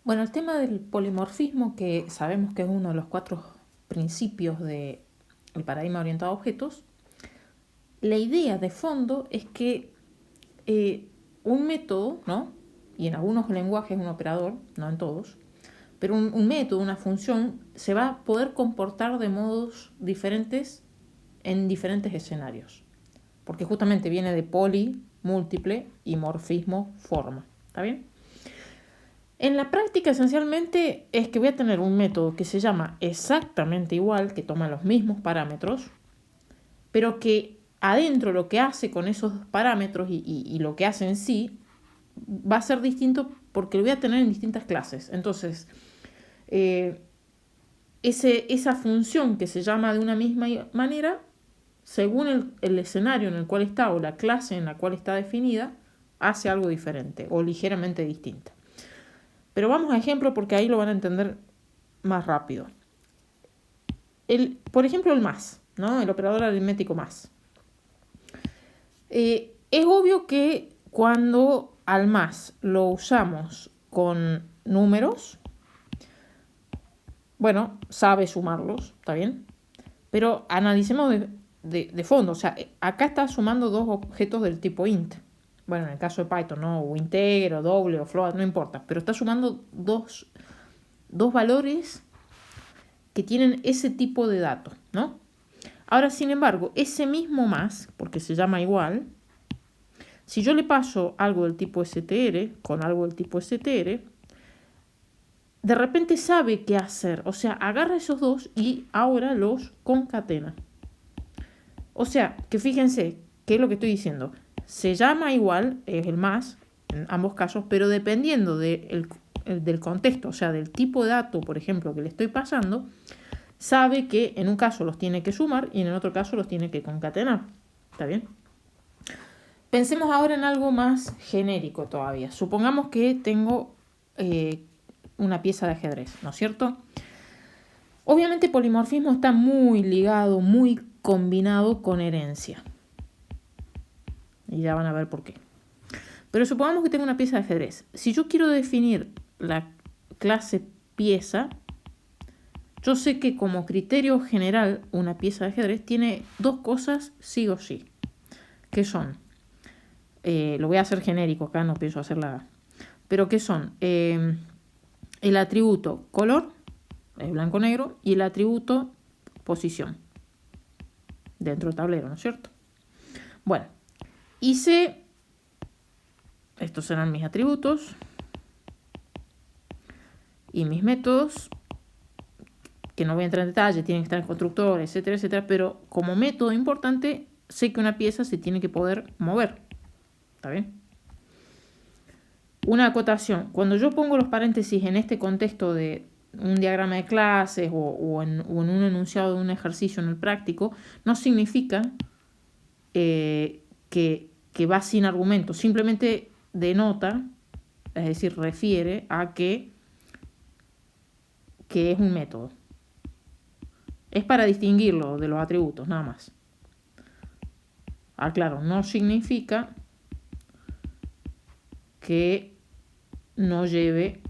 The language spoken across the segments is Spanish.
Bueno, el tema del polimorfismo, que sabemos que es uno de los 4 principios del paradigma orientado a objetos, la idea de fondo es que un método, ¿no? Y en algunos lenguajes un operador, no en todos, pero un método, una función, se va a poder comportar de modos diferentes en diferentes escenarios. Porque justamente viene de poli, múltiple y morfismo, forma. ¿Está bien? En la práctica esencialmente es que voy a tener un método que se llama exactamente igual, que toma los mismos parámetros, pero que adentro lo que hace con esos parámetros y lo que hace en sí va a ser distinto porque lo voy a tener en distintas clases. Entonces, esa función que se llama de una misma manera, según el escenario en el cual está o la clase en la cual está definida, hace algo diferente o ligeramente distinta. Pero vamos a ejemplo porque ahí lo van a entender más rápido. Por ejemplo, el más, ¿no? El operador aritmético más. Es obvio que cuando al más lo usamos con números, bueno, sabe sumarlos, ¿está bien? Pero analicemos de fondo. O sea, acá está sumando 2 objetos del tipo int. Bueno, en el caso de Python, ¿no? O integer, o doble, o float, no importa. Pero está sumando dos valores que tienen ese tipo de datos, ¿no? Ahora, sin embargo, ese mismo más, porque se llama igual, si yo le paso algo del tipo str con algo del tipo str, de repente sabe qué hacer. O sea, agarra esos dos y ahora los concatena. O sea, que fíjense, ¿qué es lo que estoy diciendo? Se llama igual, es el más, en ambos casos, pero dependiendo del contexto, o sea, del tipo de dato, por ejemplo, que le estoy pasando, sabe que en un caso los tiene que sumar y en el otro caso los tiene que concatenar. ¿Está bien? Pensemos ahora en algo más genérico todavía. Supongamos que tengo una pieza de ajedrez, ¿no es cierto? Obviamente polimorfismo está muy ligado, muy combinado con herencia. Y ya van a ver por qué. Pero supongamos que tengo una pieza de ajedrez. Si yo quiero definir la clase pieza, yo sé que como criterio general una pieza de ajedrez tiene 2 cosas sí o sí. ¿Qué son? Lo voy a hacer genérico acá, no pienso hacerla. Pero ¿qué son? El atributo color, es blanco-negro, y el atributo posición, dentro del tablero, ¿no es cierto? Bueno, hice, estos serán mis atributos y mis métodos, que no voy a entrar en detalle, tienen que estar en constructor, etcétera, etcétera, pero como método importante, sé que una pieza se tiene que poder mover. ¿Está bien? Una acotación. Cuando yo pongo los paréntesis en este contexto de un diagrama de clases o en un enunciado de un ejercicio en el práctico, no significa que va sin argumento. Simplemente denota, es decir, refiere a que es un método. Es para distinguirlo de los atributos, nada más. Claro, no significa que no lleve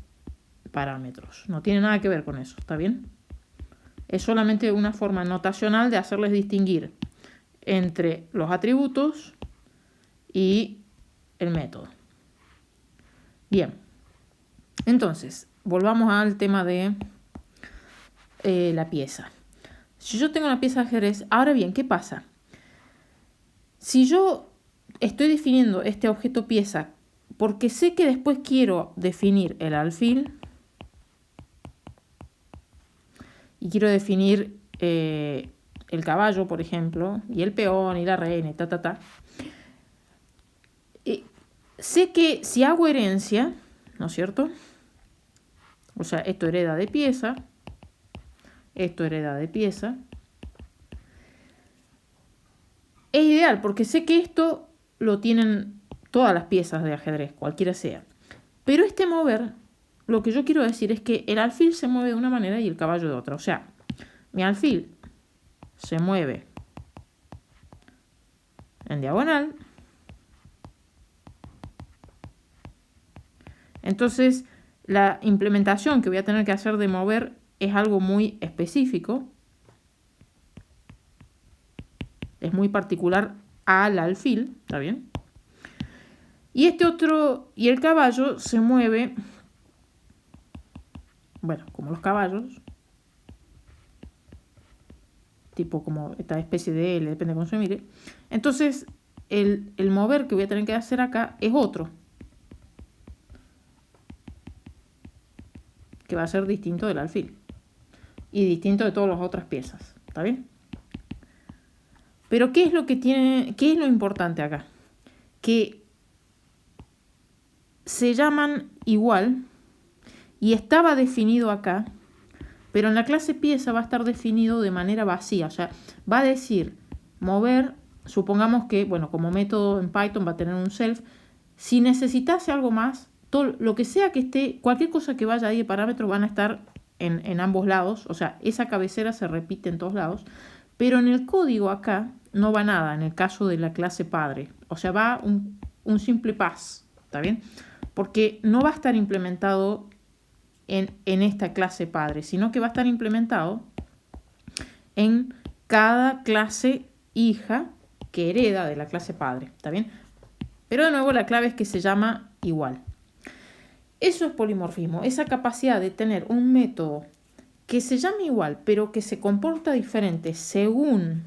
parámetros. No tiene nada que ver con eso, ¿está bien? Es solamente una forma notacional de hacerles distinguir entre los atributos y el método. Bien. Entonces, volvamos al tema de la pieza. Si yo tengo una pieza de ajedrez, ahora bien, ¿qué pasa? Si yo estoy definiendo este objeto pieza porque sé que después quiero definir el alfil y quiero definir el caballo, por ejemplo, y el peón y la reina y sé que si hago herencia, ¿no es cierto? O sea, esto hereda de pieza, esto hereda de pieza. Es ideal porque sé que esto lo tienen todas las piezas de ajedrez, cualquiera sea. Pero este mover, lo que yo quiero decir es que el alfil se mueve de una manera y el caballo de otra. O sea, mi alfil se mueve en diagonal. Entonces, La implementación que voy a tener que hacer de mover es algo muy específico. Es muy particular al alfil, ¿está bien? Y este otro, y el caballo se mueve, bueno, como los caballos, tipo como esta especie de L, depende de cómo se mire. Entonces, el mover que voy a tener que hacer acá es otro, que va a ser distinto del alfil y distinto de todas las otras piezas, ¿está bien? Pero ¿qué es lo que tiene, qué es lo importante acá? Que se llaman igual y estaba definido acá, pero en la clase pieza va a estar definido de manera vacía, o sea, va a decir mover, supongamos que, bueno, como método en Python va a tener un self. Si necesitase algo más, todo lo que sea que esté, cualquier cosa que vaya ahí de parámetros van a estar en ambos lados, o sea, esa cabecera se repite en todos lados, pero en el código acá no va nada, en el caso de la clase padre, o sea, va un simple pass, ¿está bien? Porque no va a estar implementado en esta clase padre, sino que va a estar implementado en cada clase hija que hereda de la clase padre, ¿está bien? Pero de nuevo la clave es que se llama igual. Eso es polimorfismo, esa capacidad de tener un método que se llame igual, pero que se comporta diferente según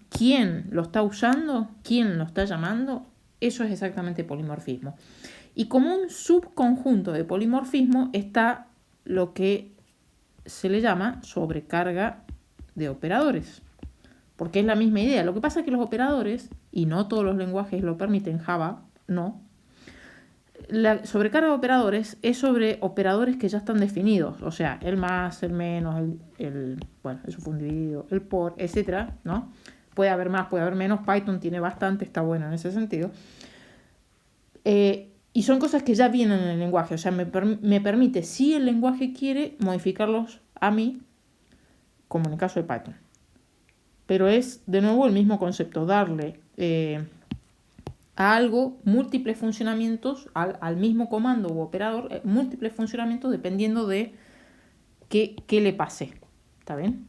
quién lo está usando, quién lo está llamando. Eso es exactamente polimorfismo. Y como un subconjunto de polimorfismo está lo que se le llama sobrecarga de operadores, porque es la misma idea. Lo que pasa es que los operadores, y no todos los lenguajes lo permiten, Java no, la sobrecarga de operadores es sobre operadores que ya están definidos, o sea, el más, el menos, bueno, eso fue un dividido, el por, etcétera, ¿no? Puede haber más, puede haber menos. Python tiene bastante, está bueno en ese sentido. Y son cosas que ya vienen en el lenguaje, o sea, me permite, si el lenguaje quiere, modificarlos a mí, como en el caso de Python. Pero es, de nuevo, el mismo concepto, darle a algo múltiples funcionamientos, al mismo comando u operador, múltiples funcionamientos dependiendo de qué le pase. ¿Está bien?